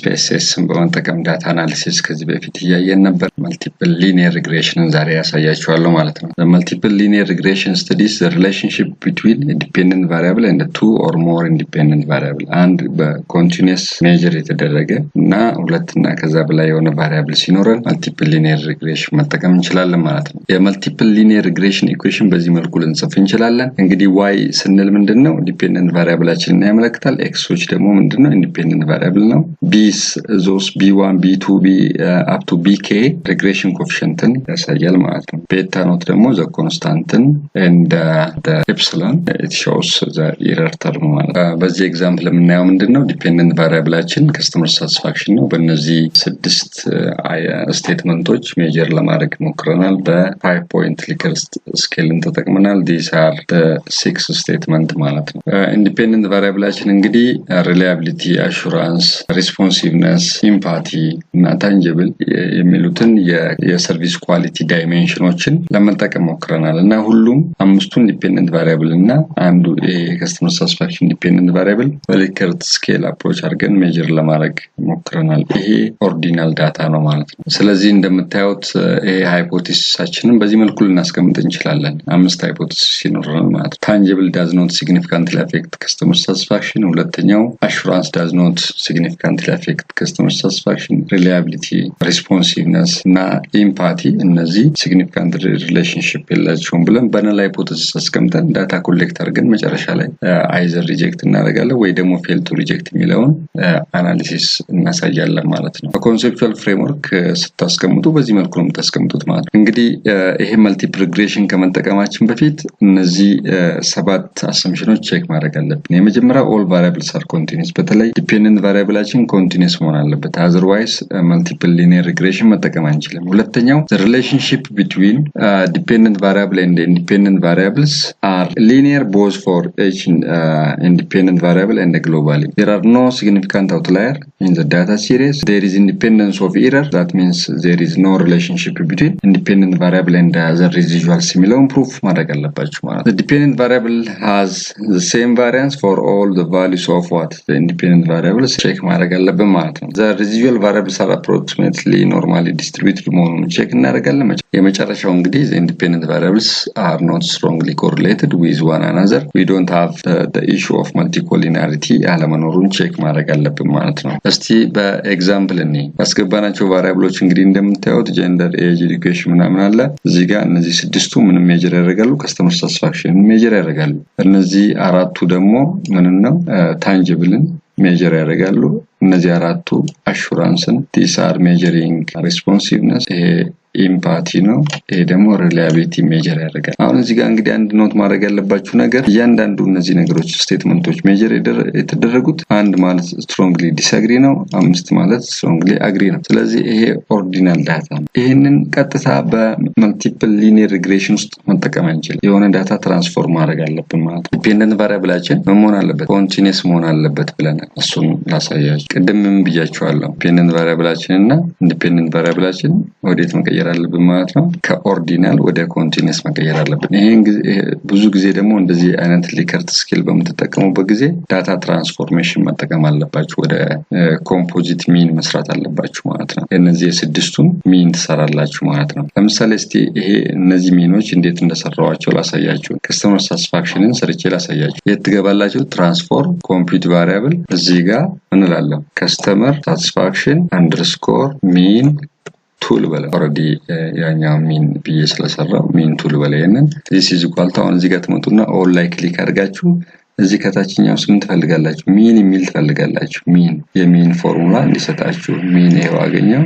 SPSSን በመጠቀም ዳታ አናሊሲስ ከዚህ በፊት እያየን ነበር። መልቲፕል ሊኒየር ሪግሬሽንን ዛሬ ያሳያችኋለሁ ማለት ነው። መልቲፕል ሊኒየር ሪግሬሽን ስታዲስ the relationship between a dependent variable and two or more independent variable አንድ በኮንቲኒየስ ሜጀር የተደረገ እና ሁለት እና ከዛ በላይ የሆነ ቫሪያብል ሲኖረን መልቲፕል ሊኒየር ሪግሬሽን መጠቀም እንችላለን ማለት ነው። የመልቲፕል ሊኒየር ሪግሬሽን ኢኩዌሽን በዚህ መልኩ ልንጽፍ እንችላለን። እንግዲህ y ስንል ምንድነው ዲፔንደንት ቫሪያብላችንን ያመለክታል። ኤክሶች ደግሞ ምንድነው ኢንዲፔንደንት ቫሪያብል ነው። b's those b1 b2 b up to bk regression coefficienትን ያሳያል ማለት ነው። beta note ደግሞ the constant and the epsilon it shows the error term ማለት ነው። በዚህ ኤግዛምፕል የምናየው ምንድነው ዲፔንደንት ቫሪያብላችን ከስተመር ሳቲስፋክሽን ነው። በእነዚህ 6 ስቴትመንቶች ሜጀር ለማድረግ ሞክረናል። በ5 ፖይንት ሊከርት ስኬልን ተጠቅመናል። these are the 6 ስቴትመንት ማለት ነው። ኢንዲፔንደንት ቫሪያብላችን እንግዲህ reliability assurance responsiveness empathy እና tangible የሚሉትን የሰርቪስ ኳሊቲ ዳይሜንሽኖችን ለመጠቀም ሞክረናል እና ሁሉም አምስቱ ኢንዲፔንደንት ቫሪያብል እና አንዱ የከስተመር ሳቲስፋክሽን ኢንዲፔንደንት ቫሪያብል በሊከርት ስኬል አፕሮች አድርገን ሜጀር ለማድረግ ሞክረናል። ይሄ ኦርዲናል ዳታ ነው ማለት ነው። ስለዚህ እንደምታዩት ይሄ ሃይፖቴሲሳችንን በዚህ መልኩ ልናስቀምጥ እንችላለን። 5 ሃይፖቴሲስ ይኖረናል ማለት ነው። tangible does not significantly affect customer satisfaction ሁለተኛው assurance does not significantly affect customer satisfaction reliability responsiveness እና empathy እነዚህ significant relationship የላቸውም ብለን በነል ሃይፖቴሲስ አስቀምጠን ዳታ ኮሌክት አድርገን መጨረሻ ላይ either ሪጀክት እናደርጋለን ወይ ደግሞ ፌል ቱ ሪጀክት የሚለውን አናሊሲስ እናሳያለን ማለት ነው። በኮንሴፕቹዋል ፍሬምወርክ ስታስቀምጡ በዚህ መልኩ ነው የምታስቀምጡት ማለት ነው። እንግዲህ ይሄ መልቲፕል ሪግሬሽን ከመጠቀማችን በፊት እነዚህ 7 አሰምፕሽኖች ቼክ ማድረግ አለብን። የመጀመሪያው all variables are continuous በተለይ ዲፔንደንት ቫሪያብላችን ኮንቲኒየስ መሆን አለበት። otherwise መልቲፕል ሊኒየር ሪግሬሽን መጠቀም አንችልም። ሁለተኛው the relationship between dependent variable and independent variables are linear both for each independent variable and globally. There are no significant outlier in the data series. There is independence of error. That means there is no relationship between independent variable and the residuals የሚለውን proof ማድረግ አለባችሁ ማለት ነው። The dependent variable has the same variance for all the values of what the independent variables check ማድረግ አለብን ማለት ነው። The residual variables are approximately normally distributed መሆኑን ቼክ እናደርጋለን። የመጨረሻው እንግዲህ the independent variables are not strongly correlated with one another. We don't have the issue of multicollinearity አለመኖሩን ቼክ ማድረግ አለብን ማለት ነው። እስቲ በኤግዛምፕል እኔ ያስገባናቸው ቫሪያብሎች እንግዲህ እንደምታዩት ጀንደር ኤጅ ኤጁኬሽን ምናምን አለ። እዚህ ጋር እነዚህ 6ቱ ምንም ሜጀር ያደርጋሉ፣ ከስተመር ሳቲስፋክሽን ሜጀር ያደርጋሉ። እነዚህ አራቱ ደግሞ ምንን ነው ታንጂብልን ሜጀር ያደርጋሉ። እነዚህ አራቱ አሹራንስን these are measuring responsiveness ኢምፓቲ ነው። ይሄ ደግሞ ሪላያቢሊቲ ሜጀር ያደርጋል። አሁን እዚህ ጋር እንግዲህ አንድ ኖት ማድረግ ያለባችሁ ነገር እያንዳንዱ እነዚህ ነገሮች ስቴትመንቶች ሜጀር የተደረጉት አንድ ማለት ስትሮንግሊ ዲስአግሪ ነው፣ 5 ማለት ስትሮንግሊ አግሪ ነው። ስለዚህ ይሄ ኦርዲናል ዳታ ነው። ይሄንን ቀጥታ በመልቲፕል ሊኒየር ሪግሬሽን ውስጥ መጠቀም አንችልም። የሆነ ዳታ ትራንስፎርም ማድረግ አለብን ማለት ነው። ዲፔንደንት ቫሪያብላችን መሆን አለበት፣ ኮንቲኒየስ መሆን አለበት ብለናል። እሱን ላሳያችሁ። ቅድምም ብያችኋለሁ። ዲፔንደንት ቫሪያብላችን እና ኢንዲፔንደንት ቫሪያብላችን ወዴት መቀየር አለብን ማለት ነው። ከኦርዲናል ወደ ኮንቲኒየስ መቀየር አለብን። ይሄን ብዙ ጊዜ ደግሞ እንደዚህ አይነት ሊከርት ስኬል በመተጠቀሙበት ጊዜ ዳታ ትራንስፎርሜሽን መጠቀም አለባችሁ። ወደ ኮምፖዚት ሚን መስራት አለባችሁ ማለት ነው። እነዚህ 6ቱን ሚን ትሰራላችሁ ማለት ነው። ለምሳሌ እስቲ ይሄ እነዚህ ሚኖች እንዴት እንደሰራዋቸው ላሳያችሁ። ከስተመር ሳቲስፋክሽንን ሰርቼ ላሳያችሁ። የት ትገባላችሁ? ትራንስፎርም ኮምፒውት ቫሪያብል እዚህ ጋር እንላለን። ከስተመር ሳቲስፋክሽን አንደርስኮር ሚን ቱል በለ ኦሬዲ ያኛው ሚን ብዬ ስለሰራው ሚን ቱል በለ ይሄንን this is equal to አሁን እዚህ ጋር ትመጡና ኦል ላይ ክሊክ አድርጋችሁ እዚህ ከታችኛው ስም ትፈልጋላችሁ። ሚን የሚል ትፈልጋላችሁ። ሚን የሚን ፎርሙላ እንዲሰጣችሁ ሚን ይሄው አገኘው።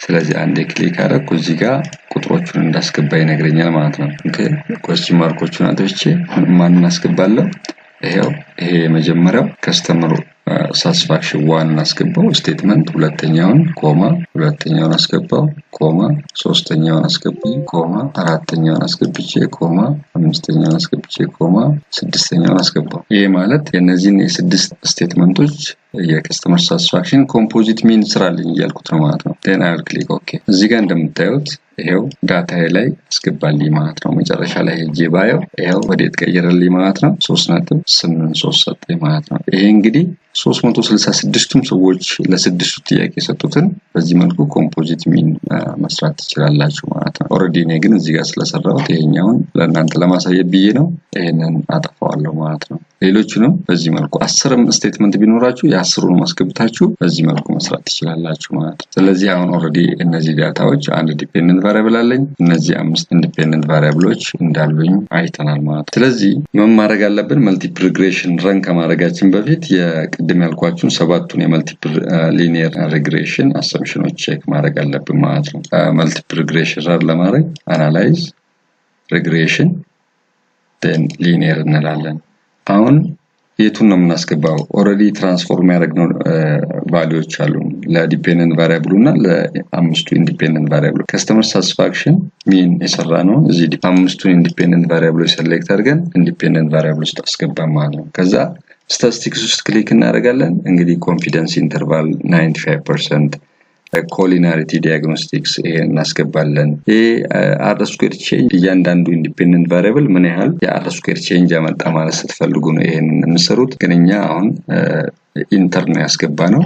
ስለዚህ አንዴ ክሊክ አደረኩ። እዚህ ጋር ቁጥሮቹን እንዳስገባ ይነግረኛል ማለት ነው። ኦኬ ኮስቲን ማርኮቹን አጥፍቼ ማንን አስገባለሁ? ይሄው ይሄ የመጀመሪያው ከስተመር ሳቲስፋክሽን 1 አስገባው ስቴትመንት፣ ሁለተኛውን ኮማ፣ ሁለተኛውን አስገባው ኮማ፣ ሶስተኛውን አስገብቼ ኮማ፣ አራተኛውን አስገብቼ ኮማ፣ አምስተኛውን አስገብቼ ኮማ፣ ስድስተኛውን አስገባው። ይሄ ማለት የነዚህን የ6 ስቴትመንቶች የከስተመር ሳቲስፋክሽን ኮምፖዚት ሚን ስራልኝ እያልኩት ነው ማለት ነው። then I'll click OK። እዚህ ጋር እንደምታዩት ይሄው ዳታዬ ላይ አስገባልኝ ማለት ነው። መጨረሻ ላይ ሄጄ ባየው ይሄው ወዴት ቀየረልኝ ማለት ነው 3.83 ሰጠኝ ማለት ነው። ይሄ እንግዲህ 366ቱም ሰዎች ለስድስቱ ጥያቄ የሰጡትን በዚህ መልኩ ኮምፖዚት ሚን መስራት ትችላላችሁ ማለት ነው። ኦሬዲ እኔ ግን እዚህ ጋር ስለሰራሁት ይሄኛውን ለእናንተ ለማሳየት ብዬ ነው ይሄንን አጠፋዋለሁ ማለት ነው። ሌሎቹንም በዚህ መልኩ 10 ስቴትመንት ቢኖራችሁ የ10ሩን ማስገብታችሁ በዚህ መልኩ መስራት ትችላላችሁ ማለት ነው። ስለዚህ አሁን ኦሬዲ እነዚህ ዳታዎች አንድ ዲፔንደንት ቫሪያብል አለኝ፣ እነዚህ 5 ኢንዲፔንደንት ቫሪያብሎች እንዳሉኝ አይተናል ማለት ነው። ስለዚህ ምን ማድረግ አለብን? መልቲፕል ሪግሬሽን ረን ከማድረጋችን በፊት የቅድም ያልኳችሁን 7ቱን የመልቲፕል ሊኒየር ሪግሬሽን አሰምፕሽኖች ቼክ ማድረግ አለብን ማለት ነው። መልቲፕል ሪግሬሽን ረን ለማድረግ አናላይዝ ሪግሬሽን then ሊኒየር እንላለን። አሁን የቱን ነው የምናስገባው? ኦሬዲ ትራንስፎርም ያደረግነው ቫልዩዎች አሉ ለዲፔንደንት ቫሪያብሉ እና ለአምስቱ ኢንዲፔንደንት ቫሪያብሉ። ከስተመር ሳቲስፋክሽን ሚን የሰራ ነው እዚህ አምስቱን ኢንዲፔንደንት ቫሪያብሎች ሴሌክት አድርገን ኢንዲፔንደንት ቫሪያብል ውስጥ አስገባን ማለት ነው። ከዛ ስታቲስቲክስ ውስጥ ክሊክ እናደርጋለን። እንግዲህ ኮንፊደንስ ኢንተርቫል 95% ኮሊናሪቲ ዲያግኖስቲክስ ይሄን እናስገባለን። ይሄ አር ስኩዌር ቼንጅ እያንዳንዱ ኢንዲፔንደንት ቫሪያብል ምን ያህል የአር ስኩዌር ቼንጅ ያመጣ ማለት ስትፈልጉ ነው ይሄን የምትሰሩት። ግን እኛ አሁን ኢንተርን ያስገባ ነው።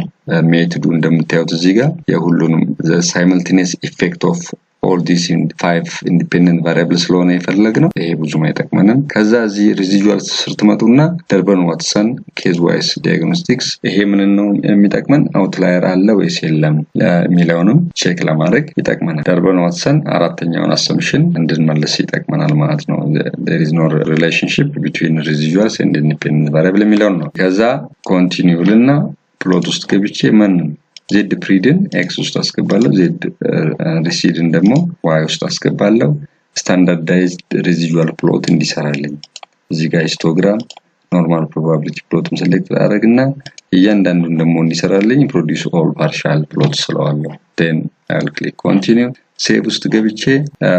ሜትዱ እንደምታዩት እዚህ ጋር የሁሉንም ሳይመልቲኒየስ ኢፌክት ኦፍ all these 5 independent variables ስለሆነ የፈለግነው ይሄ ብዙም አይጠቅመንም። ከዛ እዚህ ሬዚጁዋል ስር ትመጡና ደርበን ዋትሰን ኬዝ ዋይስ ዲያግኖስቲክስ ይሄ ምን ነው የሚጠቅመን? አውትላየር አለ ወይስ የለም የሚለውንም ቼክ ለማድረግ ይጠቅመናል። ደርበን ዋትሰን አራተኛውን አሰምፕሽን እንድንመልስ ይጠቅመናል ማለት ነው። there is no relationship between residuals and independent variable የሚለው ነው። ከዛ ኮንቲኒው ልና ፕሎት ውስጥ ገብቼ ዜድ ፕሪድን ኤክስ ውስጥ አስገባለሁ፣ ዜድ ሪሲድን ደግሞ ዋይ ውስጥ አስገባለሁ። ስታንዳርዳይዝድ ሬዚጁዋል ፕሎት እንዲሰራልኝ እዚህ ጋር ሂስቶግራም ኖርማል ፕሮባቢሊቲ ፕሎትም ሴሌክት አደረግና እያንዳንዱን ደግሞ እንዲሰራልኝ ፕሮዲዩስ ኦል ፓርሻል ፕሎት ስለዋለሁ። then I'll click continue። ሴቭ ውስጥ ገብቼ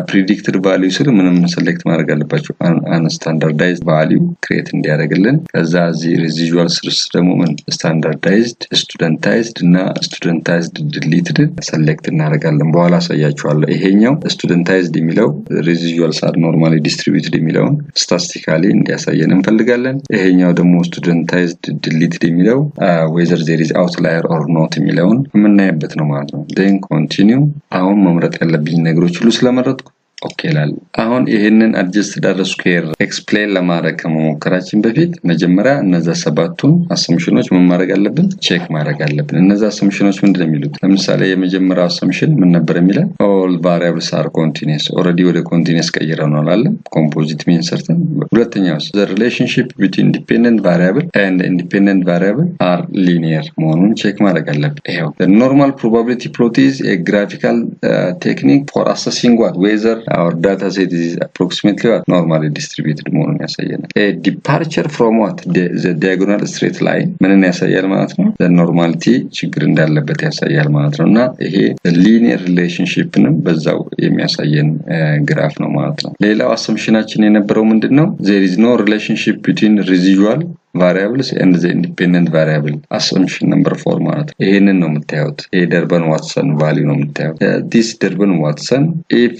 ፕሪዲክትድ ቫልዩ ስር ምንም ሴሌክት ማድረግ አለባችሁ አንስታንዳርዳይዝድ ቫልዩ ክሬት እንዲያደርግልን። ከዛ እዚህ ሬዚጁዋል ስርስ ደግሞ ስታንዳርዳይዝድ ስቱደንታይዝድ እና ስቱደንታይዝድ ዲሊትድ ሴሌክት እናደርጋለን። በኋላ አሳያችኋለሁ። ይሄኛው ስቱደንታይዝድ የሚለው ሬዚጁዋልስ አር ኖርማሊ ዲስትሪቢዩትድ የሚለውን ስታቲስቲካሊ እንዲያሳየን እንፈልጋለን። ይሄኛው ደግሞ ስቱደንታይዝድ ዲሊትድ የሚለው whether there is outlier or not የሚለውን የምናይበት ነው ማለት ነው። then continue። አሁን መምረጥ ያለብኝ ነገሮች ሁሉ ስለመረጥኩ ኦኬ ላል። አሁን ይሄንን አድጀስትድ አር ስኩዌር ኤክስፕሌን ለማድረግ ከመሞከራችን በፊት መጀመሪያ እነዛ 7ቱን አሰምፕሽኖች ምን ማድረግ አለብን? ቼክ ማድረግ አለብን። እነዛ አሰምፕሽኖች ምንድን ነው የሚሉት? ለምሳሌ የመጀመሪያው አሰምፕሽን ምን ነበር የሚለው? all variables are continuous። ኦሬዲ ወደ ኮንቲኒየስ ቀይረናል አለ ኮምፖዚት ሚን ሰርተን። ሁለተኛው the relationship between dependent variable and independent variable are linear መሆኑን ቼክ ማድረግ አለብን። ይሄው the normal probability plot is a graphical technique for assessing what whether our data set is approximately normally distributed መሆኑን ያሳየናል። a departure from what the diagonal straight line ምንን ያሳያል ማለት ነው? the normality ችግር እንዳለበት ያሳያል ማለት ነው። እና ይሄ linear relationshipንም በዛው የሚያሳየን ግራፍ ነው ማለት ነው። ሌላው አሰምፕሽናችን የነበረው ምንድነው? there is no relationship between residual variables and the independent variable assumption number 4 ማለት ነው። ይሄንን ነው የምታዩት። ይሄ ደርበን ዋትሰን ቫልዩ ነው የምታዩት። this ደርበን ዋትሰን if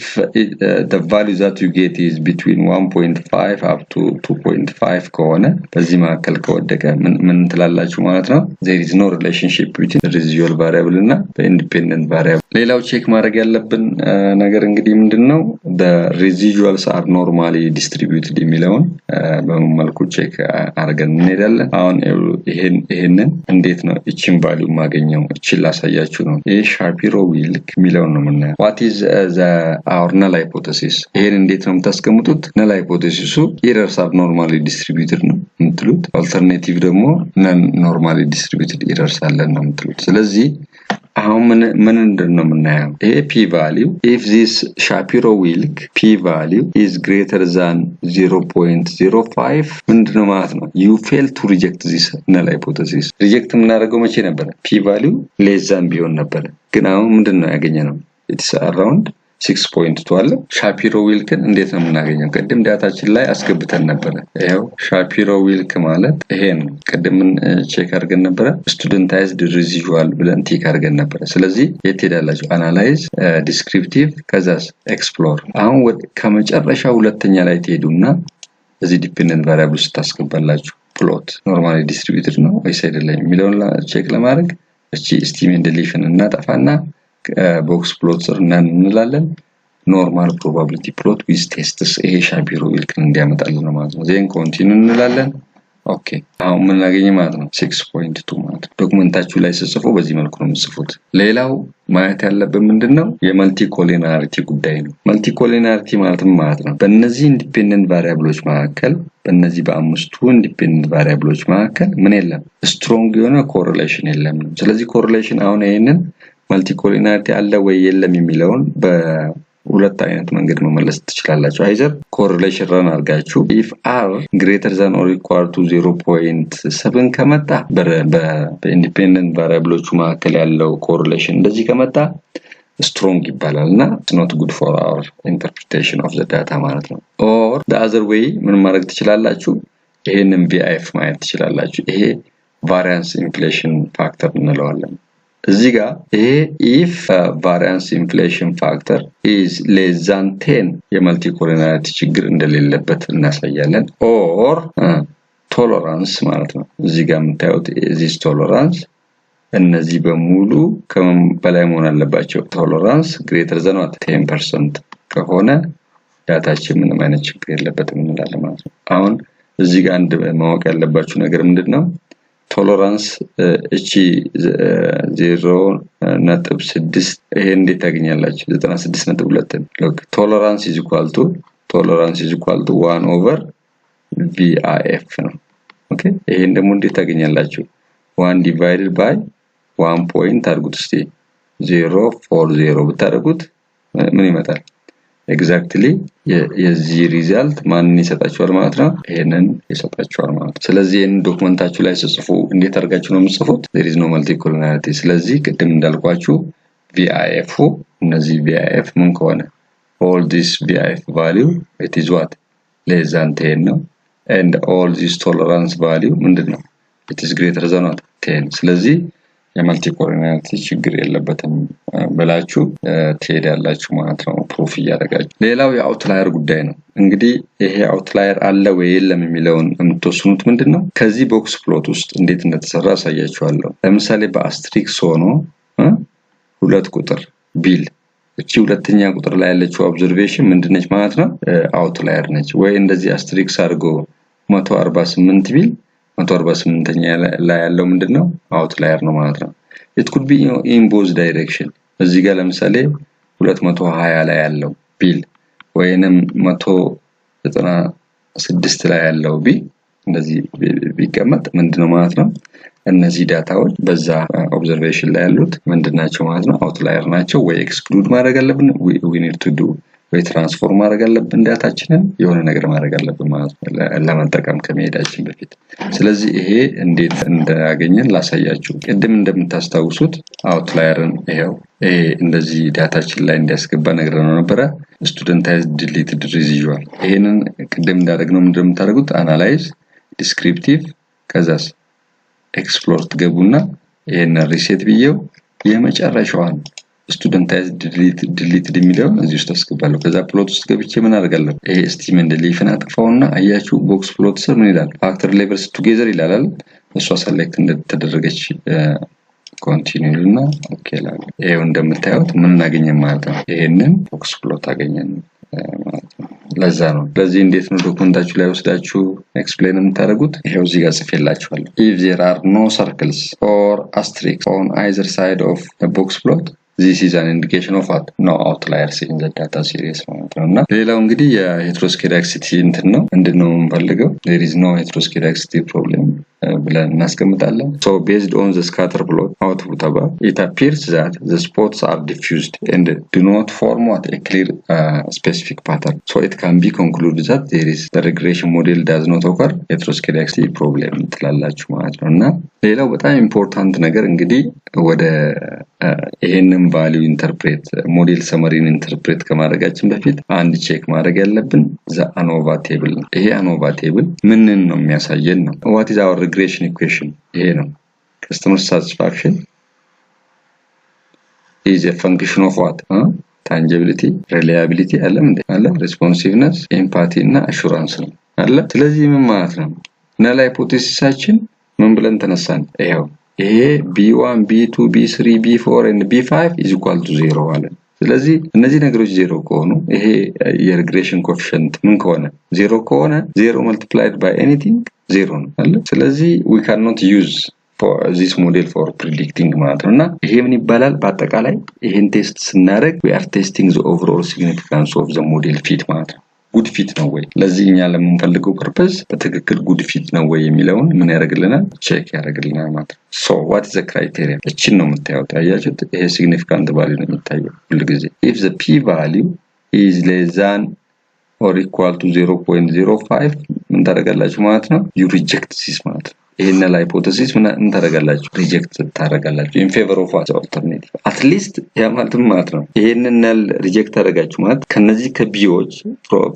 the value that you get is between 1.5 up to 2.5 ከሆነ በዚህ መካከል ከወደቀ ምን ትላላችሁ ማለት ነው? there is no relationship between the residual variable እና the independent variable። ሌላው ቼክ ማድረግ ያለብን ነገር እንግዲህ ምንድነው? the residuals are normally distributed የሚለውን በምን መልኩ ቼክ አድርገን እንሄዳለን። አሁን ይሄንን እንዴት ነው እቺን ቫልዩ ማገኘው? እቺን ላሳያችሁ ነው። ይሄ ሻፒሮ ዊልክ የሚለውን ነው የምናየው። what is our null hypothesis? ይሄን እንዴት ነው የምታስቀምጡት? null hypothesis errors are normally distributed ነው የምትሉት። alternative ደግሞ non normally distributed errors አለን ነው የምትሉት። ስለዚህ አሁን ምን እንደሆነ የምናየው ይሄ p value if this Shapiro Wilk p value is greater than 0.05 ምንድነው ማለት ነው? you fail to reject this null hypothesis። ሪጀክት የምናደርገው መቼ ነበር? p value less than ቢሆን ነበር። ግን አሁን ምንድነው ያገኘነው? it's around 6.2 አለ። ሻፒሮ ዊልክን እንዴት ነው የምናገኘው? ቅድም ዳታችን ላይ አስገብተን ነበር። ይሄው ሻፒሮ ዊልክ ማለት ይሄ ነው። ቅድም ቼክ አድርገን ነበር። ስቱደንታይዝድ ሪዚጁዋል ብለን ቲክ አድርገን ነበር። ስለዚህ የት ሄዳላችሁ? አናላይዝ፣ ዲስክሪፕቲቭ፣ ከዛስ ኤክስፕሎር። አሁን ከመጨረሻ ሁለተኛ ላይ ትሄዱና እዚህ ዲፔንደንት ቫሪያብል ውስጥ ታስገባላችሁ። ፕሎት ኖርማሊ ዲስትሪቢዩትድ ነው ወይስ አይደለም የሚለውን ቼክ ለማድረግ እቺ ስቲም ዲሊሽን እናጠፋና ቦክስ ፕሎት ስር እንላለን። ኖርማል ፕሮባቢሊቲ ፕሎት ዊዝ ቴስትስ። ይሄ ሻፒሮ ዊልክን እንዲያመጣልን ነው ማለት ነው። ዜን ኮንቲኒው እንላለን። ኦኬ አሁን ምን እናገኘ ማለት ነው? 6.2 ማለት ነው። ዶክመንታችሁ ላይ ጽፎ በዚህ መልኩ ነው የምጽፉት። ሌላው ማየት ያለብን ምንድነው? የመልቲ ኮሊናሪቲ ጉዳይ ነው። መልቲ ኮሊናሪቲ ማለት ነው? በእነዚህ ኢንዲፔንደንት ቫሪያብሎች መካከል በእነዚህ በአምስቱ ኢንዲፔንደንት ቫሪያብሎች መካከል ምን የለም? ስትሮንግ የሆነ ኮሪሌሽን የለም። ስለዚህ ኮሪሌሽን አሁን ይሄንን መልቲ ኮሊናሪቲ አለ ወይ የለም የሚለውን በሁለት አይነት መንገድ መመለስ ትችላላችሁ። አይዘር ኮሪሌሽን ረን አድርጋችሁ if r greater than or equal to 0.7 ከመጣ በኢንዲፔንደንት ቫሪያብሎቹ መካከል ያለው ኮሪሌሽን እንደዚህ ከመጣ ስትሮንግ ይባላል እና it's not good for our interpretation of the data ማለት ነው። or the other way ምን ማድረግ ትችላላችሁ? ይሄንን VIF ማየት ትችላላችሁ። ይሄ variance inflation factor እንለዋለን። እዚህ ጋር ይሄ if variance inflation factor is less than 10 የመልቲ ኮሊናሪቲ ችግር እንደሌለበት እናሳያለን። or tolerance ማለት ነው። እዚህ ጋር የምታዩት this tolerance እነዚህ በሙሉ ከምን በላይ መሆን አለባቸው? tolerance greater than 10% ከሆነ ዳታችን ምንም አይነት ችግር የለበትም እንላለን ማለት ነው። አሁን እዚህ ጋር አንድ ማወቅ ያለባችሁ ነገር ምንድነው? ቶለራንስ እቺ 0.6 ይሄ እንዴት ታገኛላችሁ? 96.2 ሎክ ቶለራንስ is equal to 1 over VIF ነው። ኦኬ ይሄን ደግሞ እንዴት ታገኛላችሁ? 1 divided by 1 point አድርጉት እስቲ 0.40 ብታደርጉት ምን ይመጣል? ኤግዛክትሊ የዚህ ሪዛልት ማንን ይሰጣችኋል ማለት ነው? ይሄንን ይሰጣችኋል ማለት ነው። ስለዚህ ይሄን ዶክመንታችሁ ላይ ጽፉ። እንዴት አድርጋችሁ ነው የምጽፉት? there is no multi collinearity። ስለዚህ ቅድም እንዳልኳችሁ VIF እነዚህ VIF ምን ከሆነ all this VIF value it is what less than 10 ነው and all this tolerance value ምንድነው? it is greater than 10። ስለዚህ የመልቲ ኮሊናሪቲ ችግር የለበትም ብላችሁ ትሄዳላችሁ ማለት ነው ፕሩፍ እያደረጋችሁ። ሌላው የአውትላየር ጉዳይ ነው። እንግዲህ ይሄ አውትላየር አለ ወይ የለም የሚለውን የምትወስኑት ምንድነው? ከዚህ ቦክስ ፕሎት ውስጥ እንዴት እንደተሰራ አሳያችኋለሁ። ለምሳሌ በአስትሪክስ ሆኖ 2 ቁጥር ቢል እቺ ሁለተኛ ቁጥር ላይ ያለችው ኦብዘርቬሽን ምንድነች ማለት ነው? አውትላየር ነች። ወይ እንደዚህ አስትሪክስ አድርጎ 148 ቢል 148ኛ ላይ ያለው ምንድነው? አውትላየር ነው ማለት ነው። it could be in both direction። እዚህ ጋር ለምሳሌ 220 ላይ ያለው ቢል ወይንም 196 ላይ ያለው ቢል እንደዚህ ቢቀመጥ ምንድነው ማለት ነው? እነዚህ ዳታዎች በዛ ኦብዘርቬሽን ላይ ያሉት ምንድናቸው ማለት ነው? አውትላየር ናቸው። ወይ ኤክስክሉድ ማድረግ አለብን we need to do ወይ ትራንስፎርም ማድረግ አለብን ዳታችንን የሆነ ነገር ማድረግ አለብን ማለት ነው ለመጠቀም ከመሄዳችን በፊት። ስለዚህ ይሄ እንዴት እንዳገኘን ላሳያችሁ። ቅድም እንደምታስታውሱት አውትላየርን ይሄው ይሄ እንደዚህ ዳታችን ላይ እንዲያስገባ ነግረነው ነበረ። ስቱደንታይዝድ ዲሊትድ ሪዚጁዋል ይሄንን ቅድም እንዳደረግነው እንደምታደርጉት አናላይዝ፣ ዲስክሪፕቲቭ ከዛስ ኤክስፕሎር ትገቡና ይሄን ሪሴት ብየው የመጨረሻዋን ስቱደንታይዝድ ዲሊትድ የሚለው እዚህ ውስጥ አስገባለሁ። ከዛ ፕሎት ውስጥ ገብቼ ምን አደርጋለሁ? ይሄ ስቲም ዲሊሽን አጥፋውና አያችሁ ቦክስ ፕሎት ስር ምን ይላል? ፋክተር ሌቨልስ ቱጌዘር ይላል አይደል? እሷ ሰሌክት እንደተደረገች ኮንቲኒው እና ኦኬ ላል ይሄው እንደምታዩት ምን እናገኘን ማለት ነው? ይሄንን ቦክስ ፕሎት አገኘን ማለት ነው። ለዛ ነው ስለዚህ እንዴት ነው ዶክመንታችሁ ላይ ወስዳችሁ ኤክስፕሌን የምታደርጉት? ይሄው እዚህ ጋር ጽፌላችኋለሁ። if there are no circles or asterisks on either side of the box plot this is an indication of what no outliers in the data series ማለት ነውና ሌላው እንግዲህ የሄትሮስኬዳክሲቲ እንትን ነው። ምንድነው የምንፈልገው? there is no heteroskedasticity problem ብለን እናስቀምጣለን። so based on the scatter plot output above, it appears that the spots are diffused and do not form a clear specific pattern, so it can be concluded that there is the regression model does not occur heteroscedasticity problem ትላላችሁ ማለት ነው። እና ሌላው በጣም ኢምፖርታንት ነገር እንግዲህ ወደ ይሄንን ቫልዩ ኢንተርፕሬት ሞዴል ሰመሪን ኢንተርፕሬት ከማድረጋችን በፊት አንድ ቼክ ማድረግ ያለብን ዘ አኖቫ ቴብል። ይሄ አኖቫ ቴብል ምንን ነው የሚያሳየን ነው? what is our regression equation? ይሄ ነው customer satisfaction is a function of what? tangibility, reliability አለ responsiveness, empathy እና assurance ነው አለ። ስለዚህ ምን ማለት ነው? ነል ሃይፖቴሲሳችን ምን ብለን ተነሳን? ይሄው ይሄ b1 b2 b3 b4 and b5 is equal to 0 አለ። ስለዚህ እነዚህ ነገሮች 0 ከሆኑ ይሄ የሪግሬሽን ኮኤፊሺየንት ምን ከሆነ 0 ከሆነ 0 multiplied by anything 0 ነው አለ። ስለዚህ we cannot use for this model for predicting ማለት ነውና ይሄ ምን ይባላል? በአጠቃላይ ይሄን ቴስት ስናደርግ we are testing the overall significance of the model fit ማለት ነው። good fit ነው ወይ ለዚህኛ ለምንፈልገው ፐርፐዝ በትክክል good fit ነው ወይ የሚለውን ምን ያደርግልናል? ቼክ ያደርግልናል ማለት ነው። so what is the criteria? እቺን ነው የምታዩት። አያችሁት? ይሄ significant value ነው የሚታየው ሁሉ ጊዜ if the p value is less than or equal to 0.05 ምን ታደርጋላችሁ ማለት ነው? you reject this ማለት ነው። ይሄን ሃይፖቴሲስ ምን ታደርጋላችሁ? ሪጀክት ታደርጋላችሁ in favor of what alternative at least ያ ማለት ነው። ይሄንን ነል ሪጀክት ታደርጋችሁ ማለት ከነዚህ ከቢዎች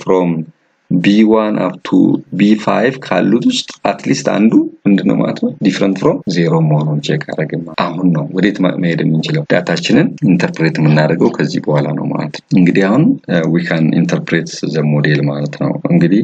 from b1 up to b5 ካሉት ውስጥ at least አንዱ ምንድነው ማለት ነው? different from 0 መሆኑን ቼክ አደረግን። አሁን ነው ወዴት መሄድ የምንችለው? ዳታችንን ኢንተርፕሬት የምናደርገው ከዚህ በኋላ ነው ማለት ነው። እንግዲህ አሁን we can interpret the model ማለት ነው። እንግዲህ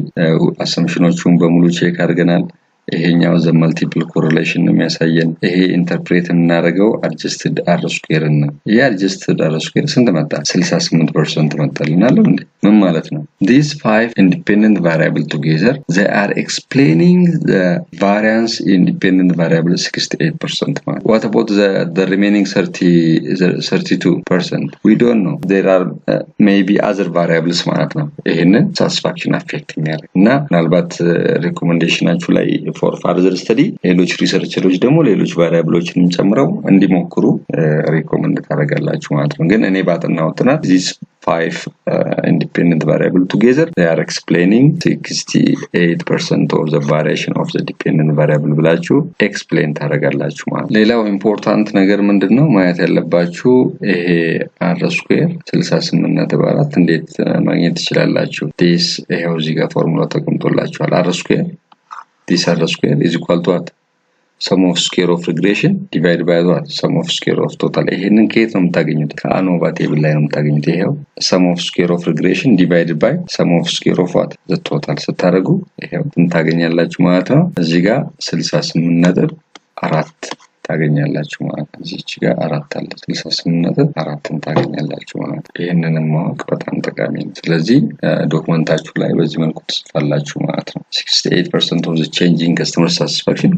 አሰምፕሽኖቹን በሙሉ ቼክ አድርገናል። ይሄኛው ዘ መልቲፕል ኮሪሌሽን ነው የሚያሳየን። ይሄ ኢንተርፕሬት እናደርገው adjusted r square ነው። ይሄ adjusted r square ስንት መጣ? 68% መጣልናል እንዴ? ምን ማለት ነው? these 5 independent variable together they are explaining the variance independent variable 68% ማለት. what about the remaining 32%? we don't know. there are maybe other variables ማለት ነው። ይሄንን satisfaction affect የሚያደርግ እና ምናልባት ሪኮሜንዴሽናችሁ ላይ for further study ሌሎች ሪሰርቸሮች ደግሞ ሌሎች ቫሪያብሎችንም ጨምረው እንዲሞክሩ ሪኮመንድ ታደርጋላችሁ ማለት ነው። ግን እኔ ባጠናው ጥናት these 5 independent variable together they are explaining 68% of the variation of the dependent variable ብላችሁ ኤክስፕሌን ታደርጋላችሁ ማለት። ሌላው ኢምፖርታንት ነገር ምንድነው ማየት ያለባችሁ? ይሄ r square 68.4 እንዴት ማግኘት ትችላላችሁ? this ይሄው እዚህ ጋር ፎርሙላ ተቀምጦላችኋል። r square this r square is equal to what? sum of square of regression divided by what? sum of square of total. ይሄንን ከየት ነው የምታገኙት? ከአኖቫ ቴብል ላይ ነው የምታገኙት። ይሄው sum of square of regression divided by sum of square of what? the total ስታደርጉ ይሄው ታገኛላችሁ ማለት ነው። እዚህ ጋር 68.4 ታገኛላችሁ ማለት ነው። እዚህ ጋር 4 አለ 68.4 ታገኛላችሁ ማለት ነው። ይሄንንም ማወቅ በጣም ጠቃሚ ነው። ስለዚህ ዶክመንታችሁ ላይ በዚህ መልኩ ትጽፋላችሁ ማለት ነው። 68% of the change in customer satisfaction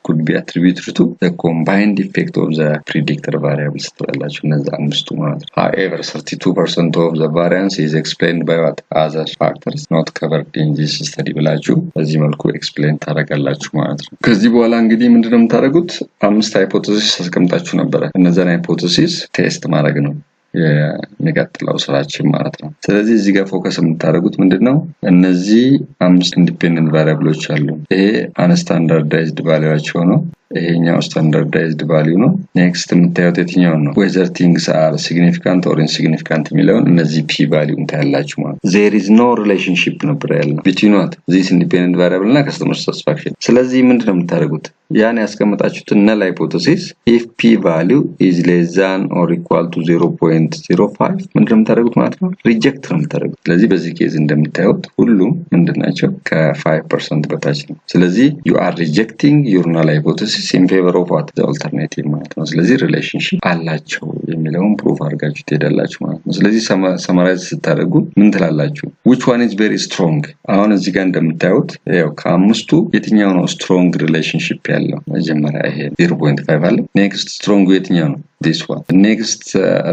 could be attributed to the combined effect of the predictor variables ትላላችሁ እነዛ አምስቱ ማለት ነው። however 32% of the variance is explained by what? other factors not covered in this study ብላችሁ በዚህ መልኩ ኤክስፕሌን ታደርጋላችሁ ማለት ነው። ከዚህ በኋላ እንግዲህ ምንድነው የምታደርጉት? አምስት ሃይፖቴሲስ አስቀምጣችሁ ነበር። እነዛን ሃይፖቴሲስ ቴስት ማድረግ ነው የሚቀጥለው ስራችን ማለት ነው። ስለዚህ እዚህ ጋር ፎከስ የምታደርጉት ምንድነው? እነዚህ አምስት ኢንዲፔንደንት ቫሪያብሎች አሉ። ይሄ አንስታንዳርዳይዝድ ቫልዩዋቸው ነው። ይሄኛው ስታንዳርዳይዝድ ቫልዩ ነው። ኔክስት የምታዩት የትኛው ነው? whether things are significant or insignificant የሚለውን እነዚህ p ቫልዩ ታያላችሁ ማለት ነው። there is no relationship ነበር ያለው between what? this independent variable እና customer satisfaction። ስለዚህ ምንድነው የምታደርጉት? ያን ያስቀመጣችሁት null hypothesis if p value is less than or equal to 0.05 ምንድነው የምታደርጉት ማለት ነው? ሪጀክት ነው የምታደርጉት። ስለዚህ በዚህ ኬዝ እንደምታዩት ሁሉም ምንድናቸው? ከ5% በታች ነው። ስለዚህ you are rejecting your null hypothesis in favor of what? the alternative ማለት ነው። ስለዚህ ሪሌሽንሺፕ አላቸው የሚለውን ፕሩፍ አድርጋችሁ ትሄዳላችሁ ማለት ነው። ስለዚህ ሰማራይዝ ስታደርጉ ምን ትላላችሁ? which one is very strong? አሁን እዚህ ጋር እንደምታዩት ያው ከአምስቱ የትኛው ነው ስትሮንግ ሪሌሽንሺፕ ያለው? መጀመሪያ ይሄ 0.5 አለ። ኔክስት ስትሮንግ የትኛው ነው? this one next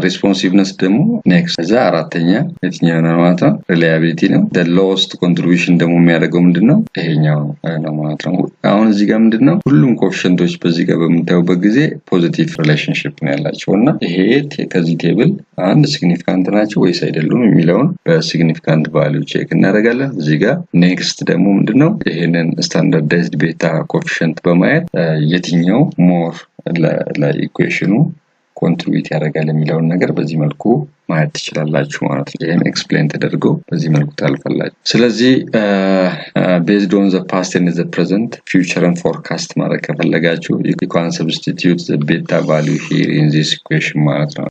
responsiveness ደግሞ next እዛ አራተኛ የትኛው ነው ማለት ነው reliability ነው the lowest contribution ደግሞ የሚያደርገው ምንድነው ይሄኛው ነው ማለት ነው አሁን እዚህ ጋር ምንድነው ሁሉም ኮኤፊሺየንቶች በዚህ ጋር በመታዩበት ጊዜ ፖዚቲቭ ሪሌሽንሺፕ ነው ያላቸውና ይሄ ከዚህ ቴብል አንድ ሲግኒፊካንት ናቸው ወይስ አይደሉም የሚለውን በሲግኒፊካንት ቫልዩ ቼክ እናደርጋለን እዚህ ጋር next ደግሞ ምንድነው ይሄንን ስታንዳርዳይዝድ ቤታ ኮኤፊሺየንት በማየት የትኛው ሞር ለኢኩዌሽኑ ኮንትሪቢዩት ያደርጋል የሚለውን ነገር በዚህ መልኩ ማየት ትችላላችሁ ማለት ነው ይሄን ኤክስፕሌን ተደርጎ በዚህ መልኩ ታልፈላችሁ ስለዚህ based on the past and the present future and forecast ማድረግ ከፈለጋችሁ you can substitute the beta value here in this equation ማለት ነው